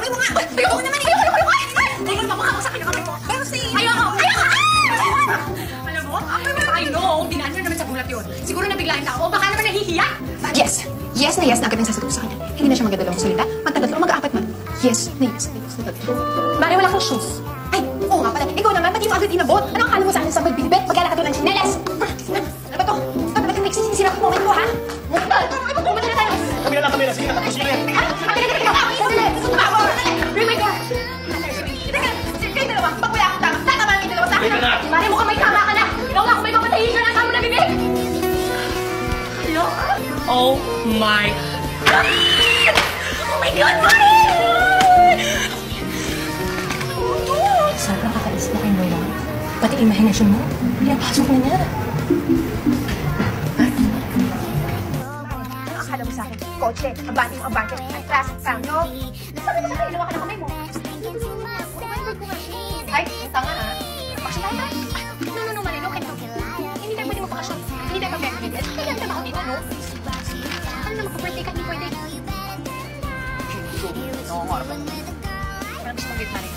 kamay mo nga! Ayoko naman! Ayoko! Ayoko naman makakak sa akin ang kamay mo! Pero si... Ayoko! Alam mo? I know! Dinaan mo naman sa bulat yun. Siguro nabiglaan ka o baka naman nahihiya! Yes! Yes na yes na agad ang sasagot sa kanya. Hindi na siya magdadalawang salita, magtatatlo o mag-aapat man. Yes na yes na yes na tatlo. Mare, wala kang shoes. Ay, oo nga pala. Ikaw naman, pati mo agad inabot. Ano akala mo sa akin sa magbibibet? Magkala ka doon ng chinelas. Ano ba to? Ito talagang nagsisira ko moment mo, ha? Mutal! Pumunta na tayo! Kamila lang, Kamila. Sige na, tapos na yan. Bring my car! Teka, kayo dalawa, pag wala akong tama, tatamaan kayo dalawa sa akin. Mare, mukhang may tama ka na. Ikaw nga kung may papatayin ka na sa mo na bibig. Hello? Oh my God! Oh my God, Mari! Sobrang kakainis na kayo, Lola. Pati imahinasyon mo, pinapasok na niya. Ano akala mo sa akin? Kotse, abante mo abante, atras, no? Sabi ko sa kayo, ka ng kamay mo. Ay, tanga ha. Bakit tayo? No, Mari, no, hindi tayo pwede magpakasyon. Hindi tayo mag-bed. Kailan naman ako dito, no? Ano naman ka-birthday ka, hindi pwede. Oo, nga naman. Parang gusto mong gate, Mari.